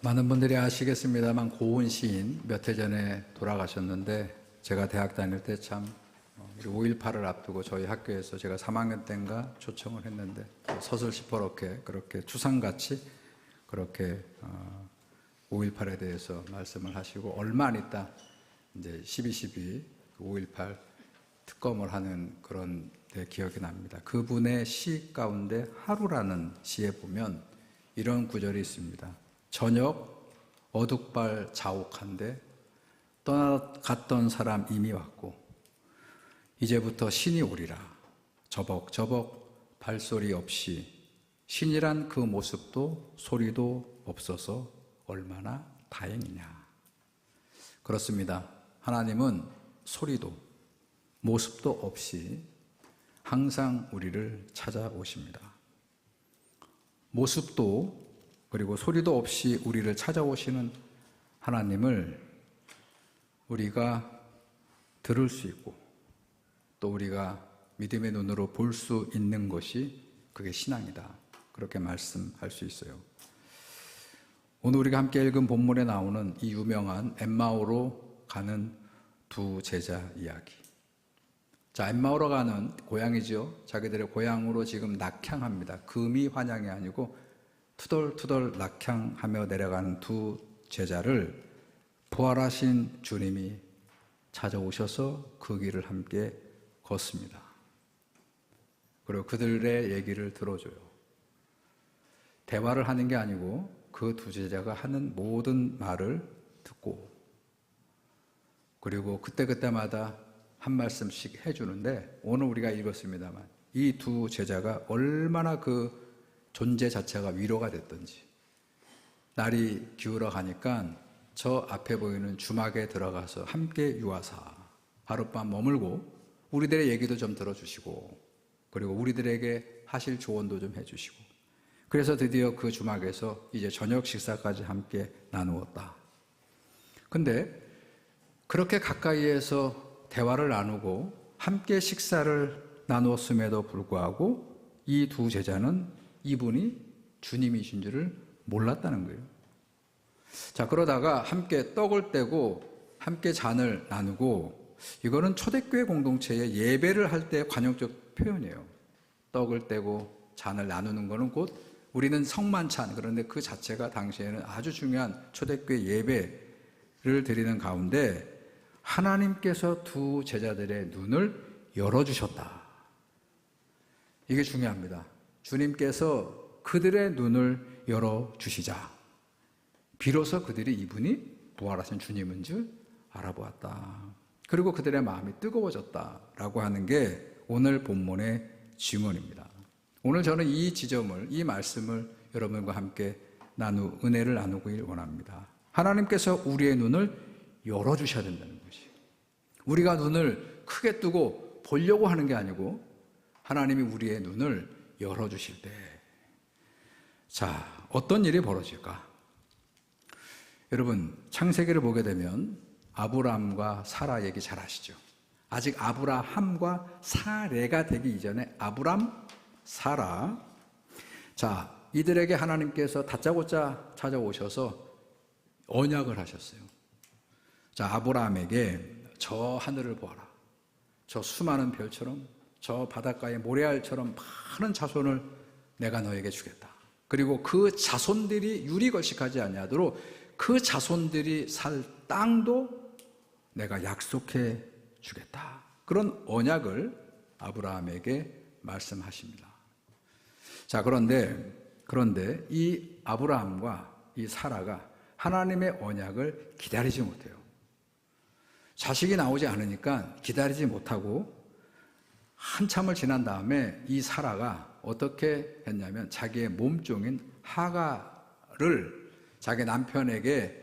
많은 분들이 아시겠습니다만 고은 시인 몇 해 전에 돌아가셨는데, 제가 대학 다닐 때 참 5.18을 앞두고 저희 학교에서 제가 3학년 때인가 초청을 했는데 서술 시퍼렇게 그렇게 추상같이 그렇게 5.18에 대해서 말씀을 하시고, 얼마 안 있다 이제 12.12 5.18 특검을 하는 그런 데 기억이 납니다. 그분의 시 가운데 하루라는 시에 보면 이런 구절이 있습니다. 저녁 어둑발 자욱한데 떠나갔던 사람 이미 왔고, 이제부터 신이 오리라. 저벅저벅 발소리 없이 신이란 그 모습도 소리도 없어서 얼마나 다행이냐. 그렇습니다. 하나님은 소리도 모습도 없이 항상 우리를 찾아오십니다. 모습도 그리고 소리도 없이 우리를 찾아오시는 하나님을 우리가 들을 수 있고, 또 우리가 믿음의 눈으로 볼 수 있는 것이 그게 신앙이다, 그렇게 말씀할 수 있어요. 오늘 우리가 함께 읽은 본문에 나오는 이 유명한 엠마오로 가는 두 제자 이야기. 자, 엠마오로 가는 고향이죠. 자기들의 고향으로 지금 낙향합니다. 금이 환향이 아니고 투덜투덜 낙향하며 내려가는 두 제자를 부활하신 주님이 찾아오셔서 그 길을 함께 걷습니다. 그리고 그들의 얘기를 들어줘요. 대화를 하는 게 아니고 그 두 제자가 하는 모든 말을 듣고, 그리고 그때그때마다 한 말씀씩 해주는데, 오늘 우리가 읽었습니다만 이 두 제자가 얼마나 그 존재 자체가 위로가 됐던지, 날이 기울어 가니까 저 앞에 보이는 주막에 들어가서 함께 유아사 하룻밤 머물고 우리들의 얘기도 좀 들어주시고, 그리고 우리들에게 하실 조언도 좀 해주시고, 그래서 드디어 그 주막에서 이제 저녁 식사까지 함께 나누었다. 근데 그렇게 가까이에서 대화를 나누고 함께 식사를 나누었음에도 불구하고 이 두 제자는 이분이 주님이신 줄을 몰랐다는 거예요. 자, 그러다가 함께 떡을 떼고 함께 잔을 나누고, 이거는 초대교회 공동체의 예배를 할 때 관용적 표현이에요. 떡을 떼고 잔을 나누는 거는 곧 우리는 성만찬, 그런데 그 자체가 당시에는 아주 중요한 초대교회 예배를 드리는 가운데 하나님께서 두 제자들의 눈을 열어주셨다. 이게 중요합니다. 주님께서 그들의 눈을 열어주시자 비로소 그들이 이분이 부활하신 주님인 줄 알아보았다. 그리고 그들의 마음이 뜨거워졌다라고 하는 게 오늘 본문의 증언입니다. 오늘 저는 이 지점을, 이 말씀을 여러분과 함께 은혜를 나누길 원합니다. 하나님께서 우리의 눈을 열어주셔야 된다는 것이, 우리가 눈을 크게 뜨고 보려고 하는 게 아니고 하나님이 우리의 눈을 열어주실 때, 자, 어떤 일이 벌어질까? 여러분, 창세기를 보게 되면 아브람과 사라 얘기 잘 아시죠? 아직 아브라함과 사레가 되기 이전에 아브람, 사라. 자, 이들에게 하나님께서 다짜고짜 찾아오셔서 언약을 하셨어요. 자, 아브라함에게 저 하늘을 보아라. 저 수많은 별처럼, 저 바닷가의 모래알처럼 많은 자손을 내가 너에게 주겠다. 그리고 그 자손들이 유리걸식하지 아니하도록 그 자손들이 살 땅도 내가 약속해 주겠다. 그런 언약을 아브라함에게 말씀하십니다. 자, 그런데 이 아브라함과 이 사라가 하나님의 언약을 기다리지 못해요. 자식이 나오지 않으니까 기다리지 못하고 한참을 지난 다음에 이 사라가 어떻게 했냐면 자기의 몸종인 하가를 자기 남편에게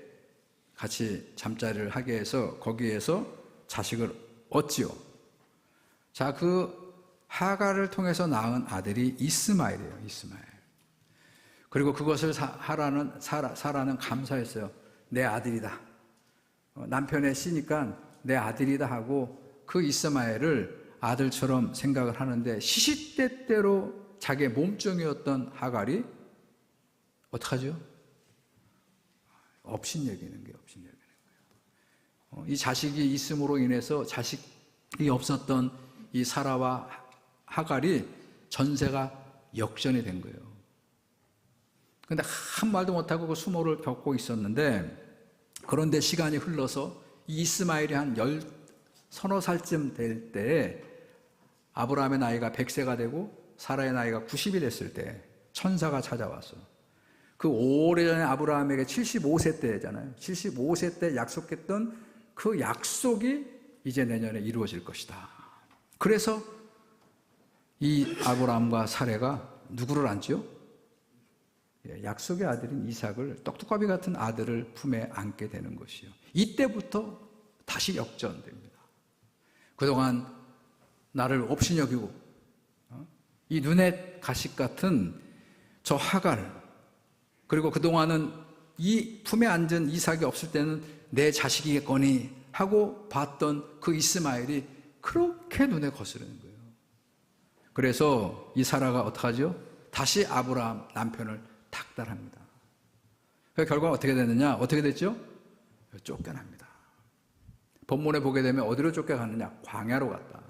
같이 잠자리를 하게 해서 거기에서 자식을 얻지요. 자, 그 하가를 통해서 낳은 아들이 이스마엘이에요. 이스마엘. 그리고 그것을 사라는 감사했어요. 내 아들이다. 남편의 씨니까 내 아들이다 하고 그 이스마엘을 아들처럼 생각을 하는데, 시시때때로 자기의 몸종이었던 하갈이 어떡하죠? 업신여기는 거예요. 이 자식이 있음으로 인해서 자식이 없었던 이 사라와 하갈이 전세가 역전이 된 거예요. 그런데 한 말도 못하고 그 수모를 겪고 있었는데, 그런데 시간이 흘러서 이 이스마엘이 한 서너 살쯤 될 때에 아브라함의 나이가 100세가 되고 사라의 나이가 90이 됐을 때 천사가 찾아와서, 그 오래전에 아브라함에게 75세 때잖아요. 75세 때 약속했던 그 약속이 이제 내년에 이루어질 것이다. 그래서 이 아브라함과 사라가 누구를 안지요? 약속의 아들인 이삭을, 떡두꺼비 같은 아들을 품에 안게 되는 것이요. 이때부터 다시 역전됩니다. 그동안 나를 업신여기고 이 눈에 가식 같은 저 하갈, 그리고 그동안은 이 품에 앉은 이삭이 없을 때는 내 자식이겠거니 하고 봤던 그 이스마엘이 그렇게 눈에 거스르는 거예요. 그래서 이 사라가 어떡하죠? 다시 아브라함 남편을 닥달합니다. 그 결과가 어떻게 됐느냐? 어떻게 됐죠? 쫓겨납니다. 본문에 보게 되면 어디로 쫓겨가느냐? 광야로 갔다.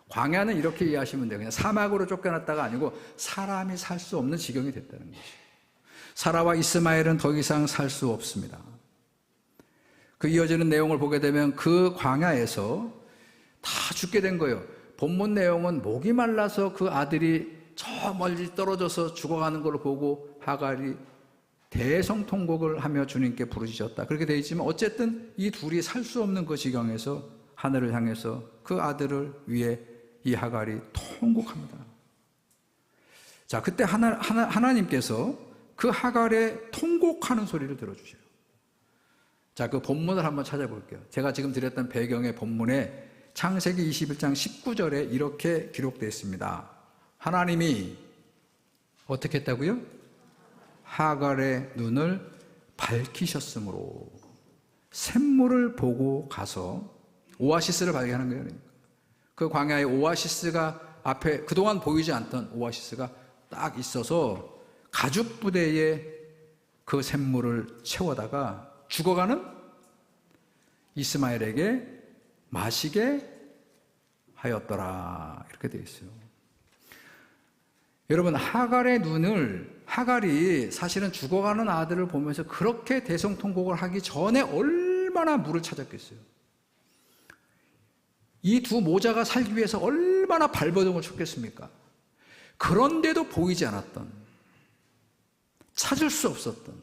광야는 이렇게 이해하시면 돼요. 그냥 사막으로 쫓겨났다가 아니고 사람이 살 수 없는 지경이 됐다는 것이에요. 사라와 이스마엘은 더 이상 살 수 없습니다. 그 이어지는 내용을 보게 되면 그 광야에서 다 죽게 된 거예요. 본문 내용은 목이 말라서 그 아들이 저 멀리 떨어져서 죽어가는 걸 보고 하갈이 대성통곡을 하며 주님께 부르짖었다. 그렇게 되어 있지만 어쨌든 이 둘이 살 수 없는 그 지경에서 하늘을 향해서 그 아들을 위해 이 하갈이 통곡합니다. 자, 그때 하나님께서 그 하갈의 통곡하는 소리를 들어주셔요. 자, 그 본문을 한번 찾아볼게요. 제가 지금 드렸던 배경의 본문에 창세기 21장 19절에 이렇게 기록되어 있습니다. 하나님이 어떻게 했다고요? 하갈의 눈을 밝히셨으므로 샘물을 보고 가서 오아시스를 발견한 거예요. 그 광야의 오아시스가 앞에 그동안 보이지 않던 오아시스가 딱 있어서 가죽 부대에 그 샘물을 채워다가 죽어가는 이스마엘에게 마시게 하였더라. 이렇게 되어 있어요. 여러분, 하갈이 사실은 죽어가는 아들을 보면서 그렇게 대성통곡을 하기 전에 얼마나 물을 찾았겠어요. 이 두 모자가 살기 위해서 얼마나 발버둥을 쳤겠습니까? 그런데도 보이지 않았던, 찾을 수 없었던,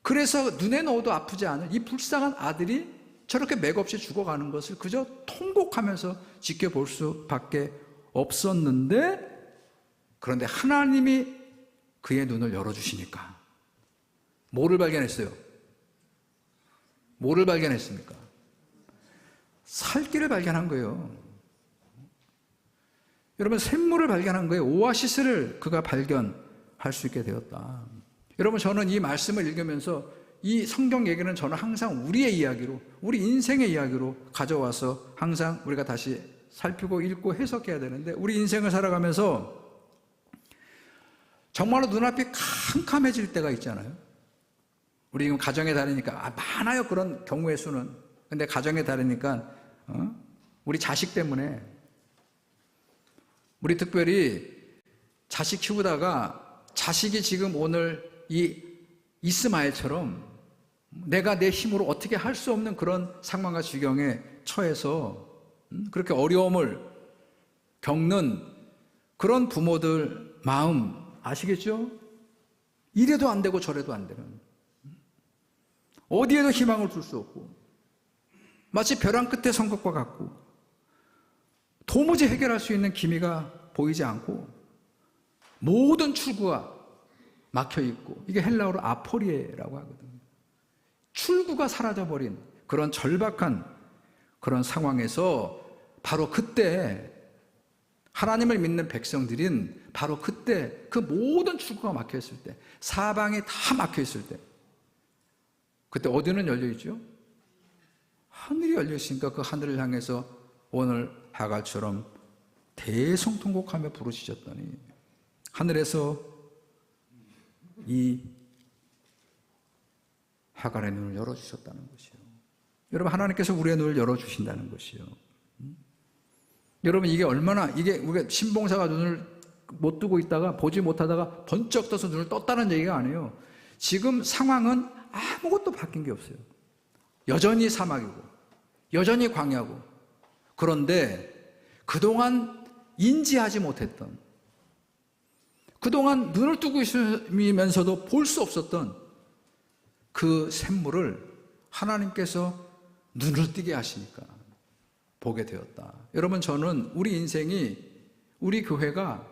그래서 눈에 넣어도 아프지 않은 이 불쌍한 아들이 저렇게 맥없이 죽어가는 것을 그저 통곡하면서 지켜볼 수밖에 없었는데, 그런데 하나님이 그의 눈을 열어주시니까 뭐를 발견했어요? 뭐를 발견했습니까? 살길을 발견한 거예요. 여러분, 샘물을 발견한 거예요. 오아시스를 그가 발견할 수 있게 되었다. 여러분, 저는 이 말씀을 읽으면서 이 성경 얘기는 저는 항상 우리의 이야기로, 우리 인생의 이야기로 가져와서 항상 우리가 다시 살피고 읽고 해석해야 되는데, 우리 인생을 살아가면서 정말로 눈앞이 캄캄해질 때가 있잖아요. 우리 지금 가정에 다니니까 많아요, 그런 경우의 수는. 근데 가정에 다니니까 우리 자식 때문에, 우리 특별히 자식 키우다가 자식이 지금 오늘 이 이스마엘처럼 내가 내 힘으로 어떻게 할 수 없는 그런 상황과 지경에 처해서 그렇게 어려움을 겪는 그런 부모들 마음 아시겠죠? 이래도 안 되고 저래도 안 되는, 어디에도 희망을 둘 수 없고 마치 벼랑 끝에 선 것과 같고 도무지 해결할 수 있는 기미가 보이지 않고 모든 출구가 막혀 있고, 이게 헬라어로 아포리에라고 하거든요. 출구가 사라져버린 그런 절박한 그런 상황에서 바로 그때 하나님을 믿는 백성들인 바로 그때 그 모든 출구가 막혀 있을 때, 사방이 다 막혀 있을 때, 그때 어디는 열려 있죠? 하늘이 열려 있으니까 그 하늘을 향해서 오늘 하갈처럼 대성통곡하며 부르짖었더니 하늘에서 이 하갈의 눈을 열어주셨다는 것이요. 여러분, 하나님께서 우리의 눈을 열어주신다는 것이요. 여러분, 이게 얼마나, 이게 우리가 신봉사가 눈을 못 뜨고 있다가 보지 못하다가 번쩍 떠서 눈을 떴다는 얘기가 아니에요. 지금 상황은 아무것도 바뀐 게 없어요. 여전히 사막이고 여전히 광야고, 그런데 그동안 인지하지 못했던, 그동안 눈을 뜨고 있으면서도 볼 수 없었던 그 샘물을 하나님께서 눈을 뜨게 하시니까 보게 되었다. 여러분, 저는 우리 인생이, 우리 교회가,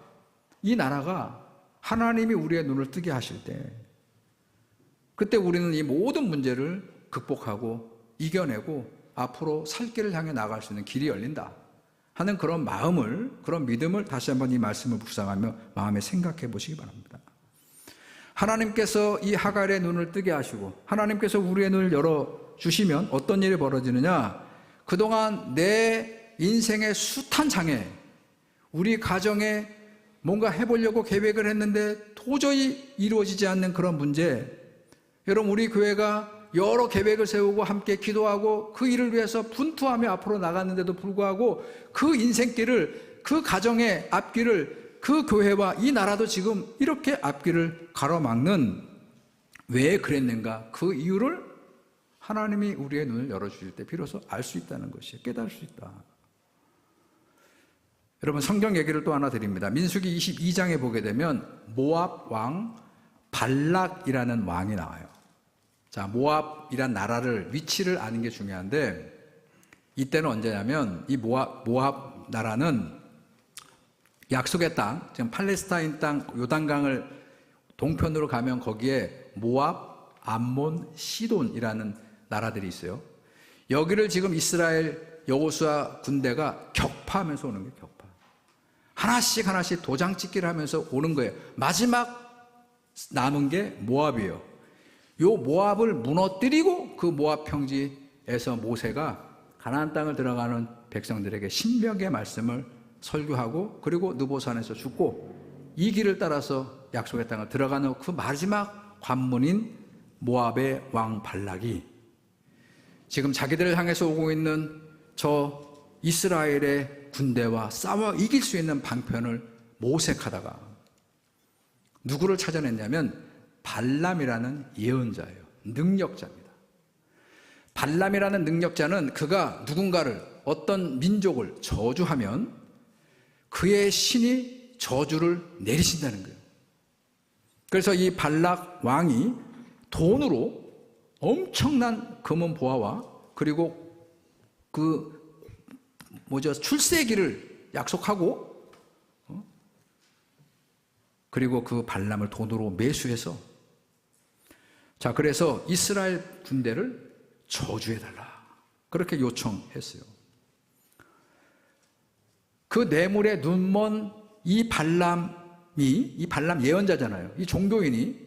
이 나라가 하나님이 우리의 눈을 뜨게 하실 때, 그때 우리는 이 모든 문제를 극복하고 이겨내고 앞으로 살 길을 향해 나갈 수 있는 길이 열린다 하는 그런 마음을, 그런 믿음을 다시 한번 이 말씀을 묵상하며 마음에 생각해 보시기 바랍니다. 하나님께서 이 하갈의 눈을 뜨게 하시고 하나님께서 우리의 눈을 열어주시면 어떤 일이 벌어지느냐? 그동안 내 인생의 숱한 장애, 우리 가정에 뭔가 해보려고 계획을 했는데 도저히 이루어지지 않는 그런 문제, 여러분, 우리 교회가 여러 계획을 세우고 함께 기도하고 그 일을 위해서 분투하며 앞으로 나갔는데도 불구하고 그 인생길을, 그 가정의 앞길을, 그 교회와 이 나라도 지금 이렇게 앞길을 가로막는, 왜 그랬는가? 그 이유를 하나님이 우리의 눈을 열어주실 때 비로소 알 수 있다는 것이에요. 깨달을 수 있다. 여러분, 성경 얘기를 또 하나 드립니다. 민수기 22장에 보게 되면 모압 왕 발락이라는 왕이 나와요. 자, 모압이란 나라를, 위치를 아는 게 중요한데, 이때는 언제냐면 이 모압 나라는 약속의 땅, 지금 팔레스타인 땅 요단강을 동편으로 가면 거기에 모압, 암몬, 시돈이라는 나라들이 있어요. 여기를 지금 이스라엘 여호수아 군대가 격파하면서 오는 거예요. 격파. 하나씩 하나씩 도장 찍기를 하면서 오는 거예요. 마지막 남은 게 모압이에요. 요 모압을 무너뜨리고 그 모압 평지에서 모세가 가나안 땅을 들어가는 백성들에게 신명의 말씀을 설교하고, 그리고 느보산에서 죽고 이 길을 따라서 약속의 땅을 들어가는 그 마지막 관문인 모압의 왕 발락이 지금 자기들을 향해서 오고 있는 저 이스라엘의 군대와 싸워 이길 수 있는 방편을 모색하다가 누구를 찾아냈냐면 발람이라는 예언자예요. 능력자입니다. 발람이라는 능력자는 그가 누군가를, 어떤 민족을 저주하면 그의 신이 저주를 내리신다는 거예요. 그래서 이 발락 왕이 돈으로 엄청난 금은 보화와 그리고 출세기를 약속하고, 그리고 그 발람을 돈으로 매수해서, 자, 그래서 이스라엘 군대를 저주해달라, 그렇게 요청했어요. 그 뇌물에 눈먼 이 발람 예언자잖아요. 이 종교인이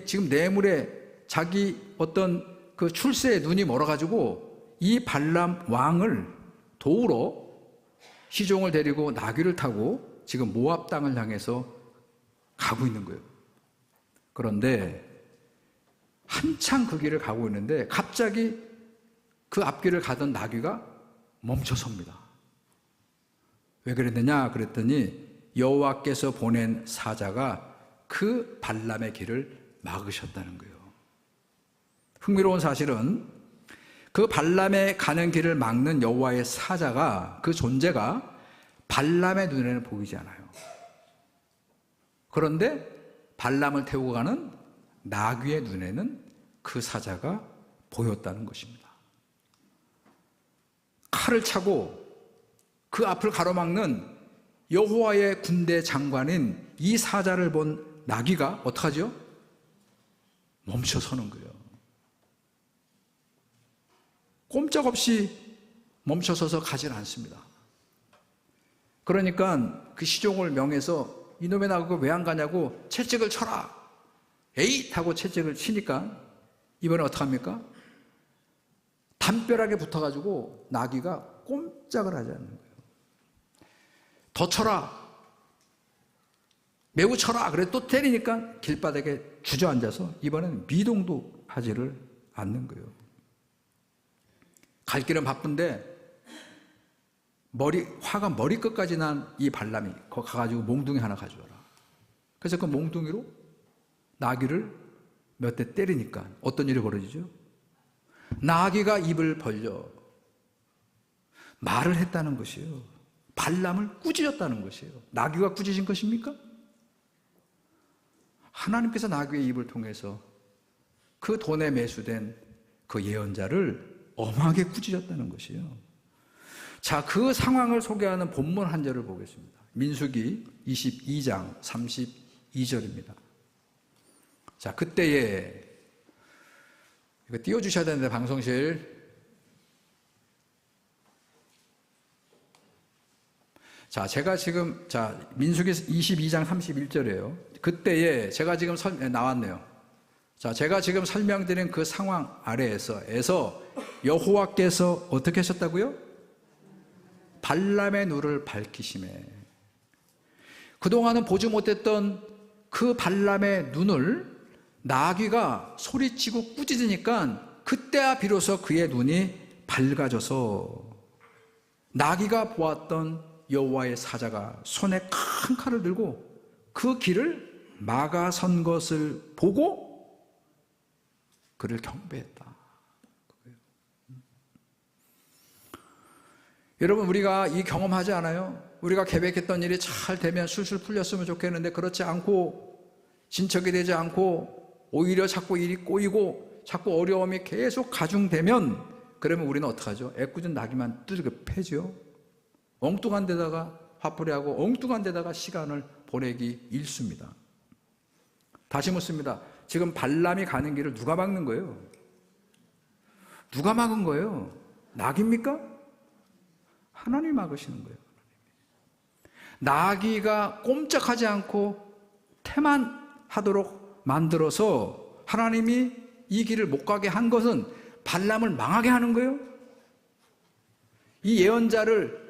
지금 뇌물에 자기 어떤 그 출세에 눈이 멀어가지고 이 발람 왕을 도우러 시종을 데리고 나귀를 타고 지금 모압 땅을 향해서 가고 있는 거예요. 그런데 한창 그 길을 가고 있는데 갑자기 그 앞길을 가던 나귀가 멈춰섭니다. 왜 그랬느냐 그랬더니 여호와께서 보낸 사자가 그 발람의 길을 막으셨다는 거예요. 흥미로운 사실은 그 발람의 가는 길을 막는 여호와의 사자가, 그 존재가 발람의 눈에는 보이지 않아요. 그런데 발람을 태우고 가는 나귀의 눈에는 그 사자가 보였다는 것입니다. 칼을 차고 그 앞을 가로막는 여호와의 군대 장관인 이 사자를 본 나귀가 어떡하죠? 멈춰서는 거예요. 꼼짝없이 멈춰서서 가질 않습니다. 그러니까 그 시종을 명해서 이놈의 나귀가 왜 안 가냐고 채찍을 쳐라. 에잇 하고 채찍을 치니까 이번에 어떡합니까? 담벼락에 붙어가지고 나귀가 꼼짝을 하지 않는 거예요. 더 쳐라. 매우 쳐라 그래 또 때리니까 길바닥에 주저앉아서 이번에는 미동도 하지를 않는 거예요. 갈 길은 바쁜데 화가 머리끝까지 난 이 발람이 거 가가지고 몽둥이 하나 가져와라. 그래서 그 몽둥이로 나귀를 몇 대 때리니까 어떤 일이 벌어지죠? 나귀가 입을 벌려 말을 했다는 것이에요. 발람을 꾸짖었다는 것이에요. 나귀가 꾸짖은 것입니까? 하나님께서 나귀의 입을 통해서 그 돈에 매수된 그 예언자를 엄하게 꾸짖었다는 것이에요. 자, 그 상황을 소개하는 본문 한 절을 보겠습니다. 민수기 22장 32절입니다. 자, 그때에 이거 띄워주셔야 되는데 방송실. 자, 제가 지금 민수기 22장 31절이에요. 그때에 제가 지금 나왔네요. 자, 제가 지금 설명드린 그 상황 아래에서 여호와께서 어떻게 하셨다고요? 발람의 눈을 밝히시매. 그동안은 보지 못했던 그 발람의 눈을 나귀가 소리치고 꾸짖으니까 그때야 비로소 그의 눈이 밝아져서 나귀가 보았던 여호와의 사자가 손에 큰 칼을 들고 그 길을 막아선 것을 보고 그를 경배했다. 여러분, 우리가 이 경험하지 않아요? 우리가 계획했던 일이 잘 되면 술술 풀렸으면 좋겠는데 그렇지 않고 진척이 되지 않고 오히려 자꾸 일이 꼬이고 자꾸 어려움이 계속 가중되면 그러면 우리는 어떡하죠? 애꿎은 나귀만 두들겨 패죠. 엉뚱한 데다가 화풀이하고 엉뚱한 데다가 시간을 보내기 일쑤입니다. 다시 묻습니다. 지금 발람이 가는 길을 누가 막는 거예요? 누가 막은 거예요? 나귀입니까? 하나님이 막으시는 거예요. 나귀가 꼼짝하지 않고 태만하도록 만들어서 하나님이 이 길을 못 가게 한 것은 발람을 망하게 하는 거예요. 이 예언자를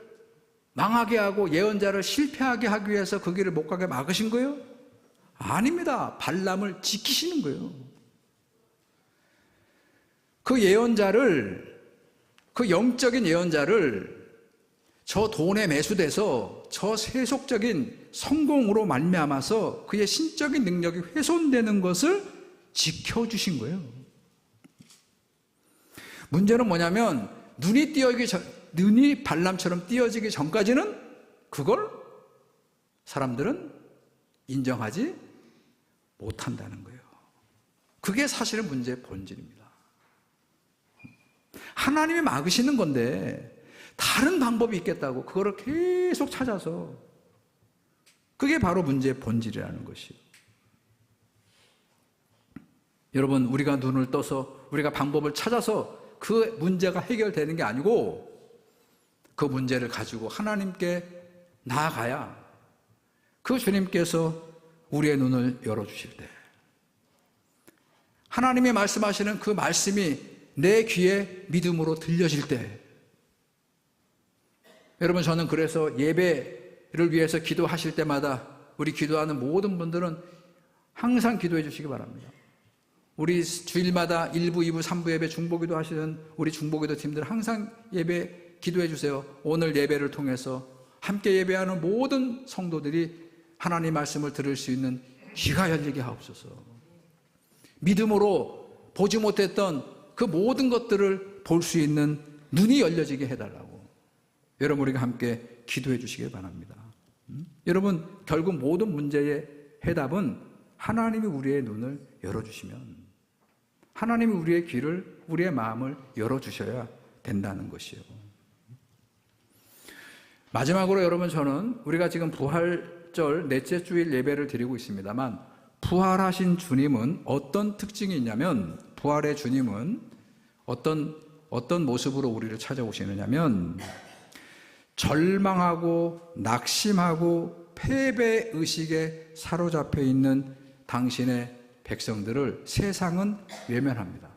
망하게 하고 예언자를 실패하게 하기 위해서 그 길을 못 가게 막으신 거예요? 아닙니다. 발람을 지키시는 거예요. 그 예언자를, 그 영적인 예언자를 저 돈에 매수돼서 저 세속적인 성공으로 말미암아서 그의 신적인 능력이 훼손되는 것을 지켜주신 거예요. 문제는 뭐냐면 눈이 발람처럼 띄어지기 전까지는 그걸 사람들은 인정하지 못한다는 거예요. 그게 사실은 문제의 본질입니다. 하나님이 막으시는 건데 다른 방법이 있겠다고 그거를 계속 찾아서 그게 바로 문제의 본질이라는 것이에요. 여러분, 우리가 눈을 떠서 우리가 방법을 찾아서 그 문제가 해결되는 게 아니고 그 문제를 가지고 하나님께 나아가야 그 주님께서 우리의 눈을 열어주실 때 하나님이 말씀하시는 그 말씀이 내 귀에 믿음으로 들려질 때 여러분, 저는 그래서 예배를 위해서 기도하실 때마다 우리 기도하는 모든 분들은 항상 기도해 주시기 바랍니다. 우리 주일마다 1부, 2부, 3부 예배 중보기도 하시는 우리 중보기도 팀들 항상 예배 기도해 주세요. 오늘 예배를 통해서 함께 예배하는 모든 성도들이 하나님 말씀을 들을 수 있는 귀가 열리게 하옵소서. 믿음으로 보지 못했던 그 모든 것들을 볼 수 있는 눈이 열려지게 해달라고 여러분, 우리가 함께 기도해 주시기 바랍니다. 여러분, 결국 모든 문제의 해답은 하나님이 우리의 눈을 열어주시면 하나님이 우리의 귀를, 우리의 마음을 열어주셔야 된다는 것이요. 마지막으로 여러분, 저는 우리가 지금 부활절 넷째 주일 예배를 드리고 있습니다만 부활하신 주님은 어떤 특징이 있냐면 부활의 주님은 어떤 모습으로 우리를 찾아오시느냐면 절망하고 낙심하고 패배의식에 사로잡혀 있는 당신의 백성들을 세상은 외면합니다.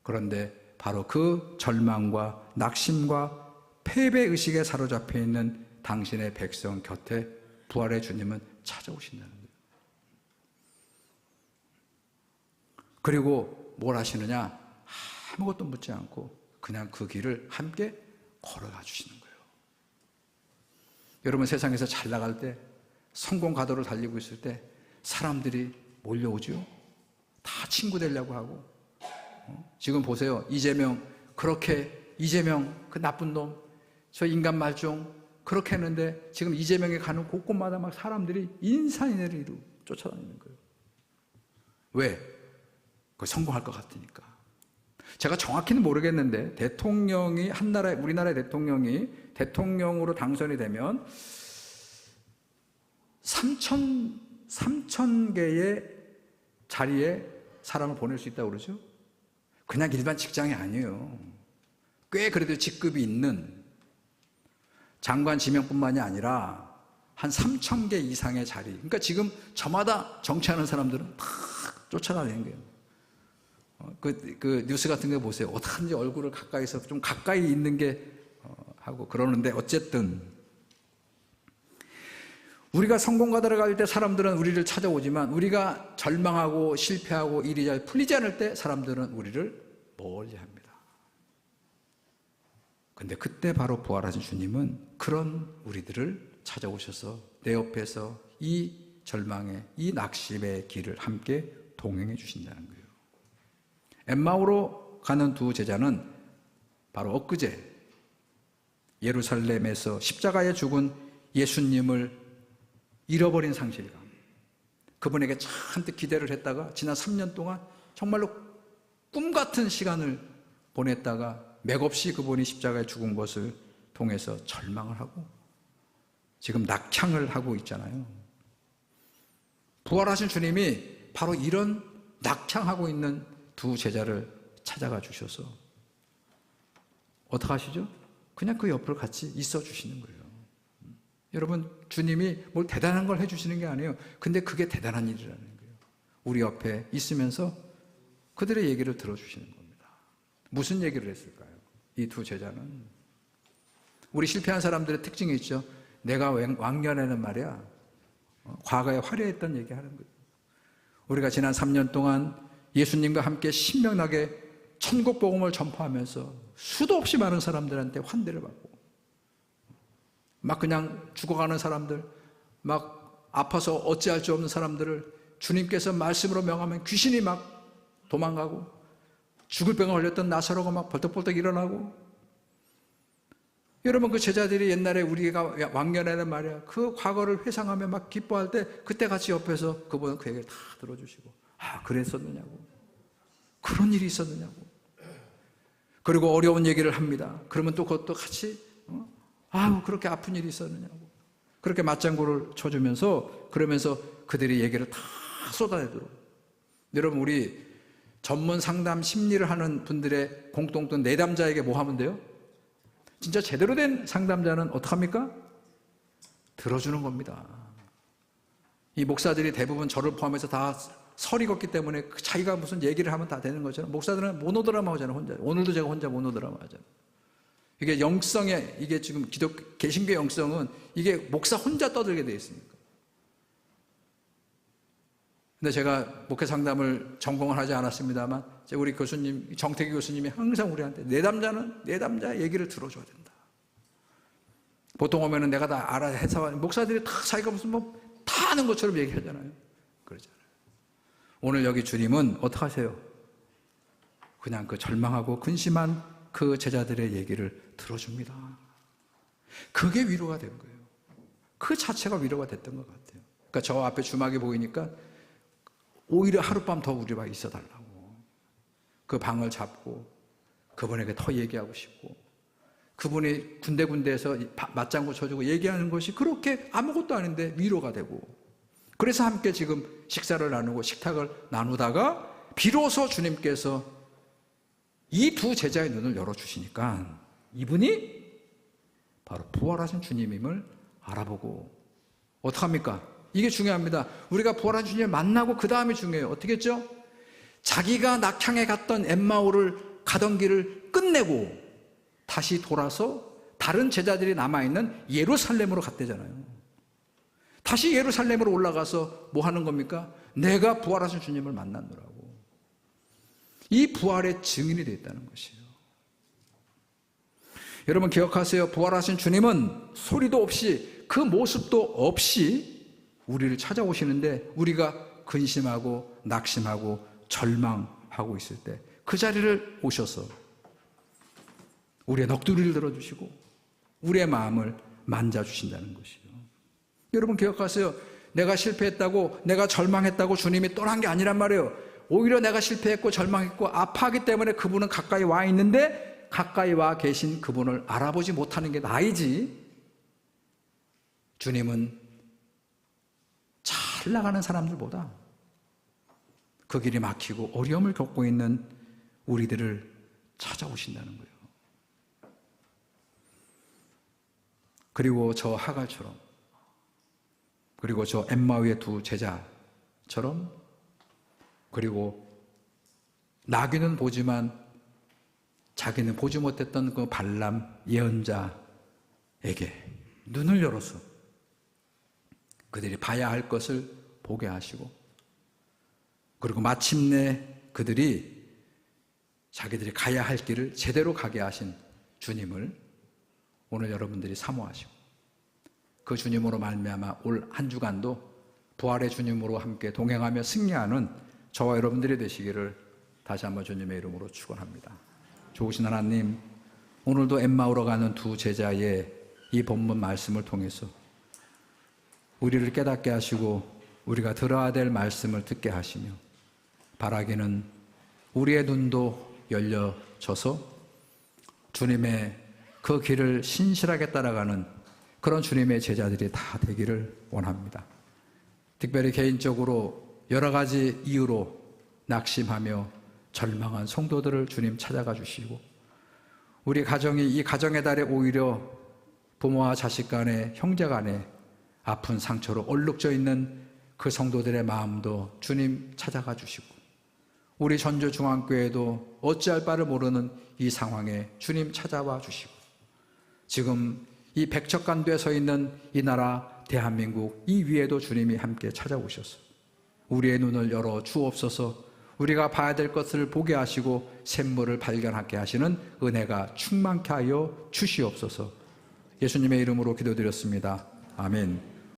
그런데 바로 그 절망과 낙심과 패배의식에 사로잡혀 있는 당신의 백성 곁에 부활의 주님은 찾아오신다는 거예요. 그리고 뭘 하시느냐? 아무것도 묻지 않고 그냥 그 길을 함께 걸어가 주시는 거예요. 여러분, 세상에서 잘 나갈 때, 성공 가도를 달리고 있을 때 사람들이 몰려오죠. 다 친구 되려고 하고. 지금 보세요. 이재명 그 나쁜 놈, 저 인간 말종 그렇게 했는데 지금 이재명이 가는 곳곳마다 막 사람들이 인산인해로 쫓아다니는 거예요. 왜? 그 성공할 것 같으니까. 제가 정확히는 모르겠는데 대통령이 우리나라의 대통령이 대통령으로 당선이 되면 3천 개의 자리에 사람을 보낼 수 있다고 그러죠. 그냥 일반 직장이 아니에요. 꽤 그래도 직급이 있는 장관 지명뿐만이 아니라 한 3,000개 이상의 자리. 그러니까 지금 저마다 정치하는 사람들은 다 쫓아다니는 거예요. 그 뉴스 같은 거 보세요. 어떡하든지 얼굴을 가까이서 좀 가까이 있는 게 하고 그러는데, 어쨌든 우리가 성공가다를 갈 때 사람들은 우리를 찾아오지만 우리가 절망하고 실패하고 일이 잘 풀리지 않을 때 사람들은 우리를 멀리합니다. 근데 그때 바로 부활하신 주님은 그런 우리들을 찾아오셔서 내 옆에서 이 절망의, 이 낙심의 길을 함께 동행해 주신다는 거예요. 엠마오로 가는 두 제자는 바로 엊그제 예루살렘에서 십자가에 죽은 예수님을 잃어버린 상실감, 그분에게 잔뜩 기대를 했다가 지난 3년 동안 정말로 꿈같은 시간을 보냈다가 맥없이 그분이 십자가에 죽은 것을 통해서 절망을 하고 지금 낙향을 하고 있잖아요. 부활하신 주님이 바로 이런 낙향하고 있는 두 제자를 찾아가 주셔서 어떻게 하시죠? 그냥 그 옆을 같이 있어 주시는 거예요. 여러분, 주님이 뭘 대단한 걸 해주시는 게 아니에요. 근데 그게 대단한 일이라는 거예요. 우리 옆에 있으면서 그들의 얘기를 들어주시는 겁니다. 무슨 얘기를 했을까요? 이 두 제자는 우리 실패한 사람들의 특징이 있죠. 내가 왕년에는 말이야 과거에 화려했던 얘기하는 거예요. 우리가 지난 3년 동안 예수님과 함께 신명나게 천국 복음을 전파하면서 수도 없이 많은 사람들한테 환대를 받고 막 그냥 죽어가는 사람들, 막 아파서 어찌할 수 없는 사람들을 주님께서 말씀으로 명하면 귀신이 막 도망가고, 죽을 병에 걸렸던 나사로가 막 벌떡벌떡 일어나고. 여러분, 그 제자들이 옛날에 우리가 왕년에는 말이야 그 과거를 회상하며 막 기뻐할 때 그때 같이 옆에서 그분은 그 얘기를 다 들어주시고, 아 그랬었느냐고, 그런 일이 있었느냐고. 그리고 어려운 얘기를 합니다. 그러면 또 그것도 같이 아우 그렇게 아픈 일이 있었느냐고 그렇게 맞장구를 쳐주면서, 그러면서 그들이 얘기를 다 쏟아내도록. 여러분, 우리 전문 상담 심리를 하는 분들의 공통된 내담자에게 뭐 하면 돼요? 진짜 제대로 된 상담자는 어떡합니까? 들어주는 겁니다. 이 목사들이 대부분 저를 포함해서 다 설이 걷기 때문에 자기가 무슨 얘기를 하면 다 되는 것처럼 목사들은 모노드라마 하잖아요. 혼자. 오늘도 제가 혼자 모노드라마 하잖아요. 이게 영성의, 이게 지금 개신교 영성은 이게 목사 혼자 떠들게 돼 있으니까. 근데 제가 목회 상담을 전공을 하지 않았습니다만, 우리 교수님, 정태기 교수님이 항상 우리한테 내담자는 내담자 얘기를 들어줘야 된다. 보통 오면은 내가 다 알아 해서, 목사들이 다 자기가 무슨 다 아는 것처럼 얘기하잖아요. 그러잖아요. 오늘 여기 주님은 어떻게 하세요? 그냥 그 절망하고 근심한 그 제자들의 얘기를 들어줍니다. 그게 위로가 된 거예요. 그 자체가 위로가 됐던 것 같아요. 그러니까 저 앞에 주막이 보이니까 오히려 하룻밤 더 우리 방 있어 달라고, 그 방을 잡고 그분에게 더 얘기하고 싶고, 그분이 군데군데에서 맞장구 쳐주고 얘기하는 것이 그렇게 아무것도 아닌데 위로가 되고, 그래서 함께 지금 식사를 나누고 식탁을 나누다가 비로소 주님께서 이 두 제자의 눈을 열어주시니까 이분이 바로 부활하신 주님임을 알아보고, 어떡합니까? 이게 중요합니다. 우리가 부활하신 주님을 만나고 그 다음이 중요해요. 어떻게 했죠? 자기가 낙향에 갔던 엠마오를 가던 길을 끝내고 다시 돌아서 다른 제자들이 남아있는 예루살렘으로 갔대잖아요. 다시 예루살렘으로 올라가서 뭐 하는 겁니까? 내가 부활하신 주님을 만나느라고. 이 부활의 증인이 되었다는 것이에요. 여러분 기억하세요. 부활하신 주님은 소리도 없이, 그 모습도 없이 우리를 찾아오시는데, 우리가 근심하고 낙심하고 절망하고 있을 때 그 자리를 오셔서 우리의 넋두리를 들어주시고 우리의 마음을 만져주신다는 것이에요. 여러분 기억하세요. 내가 실패했다고, 내가 절망했다고 주님이 떠난 게 아니란 말이에요. 오히려 내가 실패했고 절망했고 아파하기 때문에 그분은 가까이 와 있는데, 가까이 와 계신 그분을 알아보지 못하는 게 나이지, 주님은 잘 나가는 사람들보다 그 길이 막히고 어려움을 겪고 있는 우리들을 찾아오신다는 거예요. 그리고 저 하갈처럼, 그리고 저 엠마오의 두 제자처럼, 그리고 나귀는 보지만 자기는 보지 못했던 그 발람 예언자에게 눈을 열어서 그들이 봐야 할 것을 보게 하시고, 그리고 마침내 그들이 자기들이 가야 할 길을 제대로 가게 하신 주님을 오늘 여러분들이 사모하시고, 그 주님으로 말미암아 올 한 주간도 부활의 주님으로 함께 동행하며 승리하는 저와 여러분들이 되시기를 다시 한번 주님의 이름으로 축원합니다. 좋으신 하나님, 오늘도 엠마오로 가는 두 제자의 이 본문 말씀을 통해서 우리를 깨닫게 하시고 우리가 들어야 될 말씀을 듣게 하시며, 바라기는 우리의 눈도 열려져서 주님의 그 길을 신실하게 따라가는 그런 주님의 제자들이 다 되기를 원합니다. 특별히 개인적으로 여러 가지 이유로 낙심하며 절망한 성도들을 주님 찾아가 주시고, 우리 가정이 이 가정의 달에 오히려 부모와 자식 간에, 형제 간에 아픈 상처로 얼룩져 있는 그 성도들의 마음도 주님 찾아가 주시고, 우리 전주중앙교회도 어찌할 바를 모르는 이 상황에 주님 찾아와 주시고, 지금 이 백척간도에 서 있는 이 나라 대한민국 이 위에도 주님이 함께 찾아오셔서 우리의 눈을 열어 주옵소서. 우리가 봐야 될 것을 보게 하시고 샘물을 발견하게 하시는 은혜가 충만케 하여 주시옵소서. 예수님의 이름으로 기도드렸습니다. 아멘.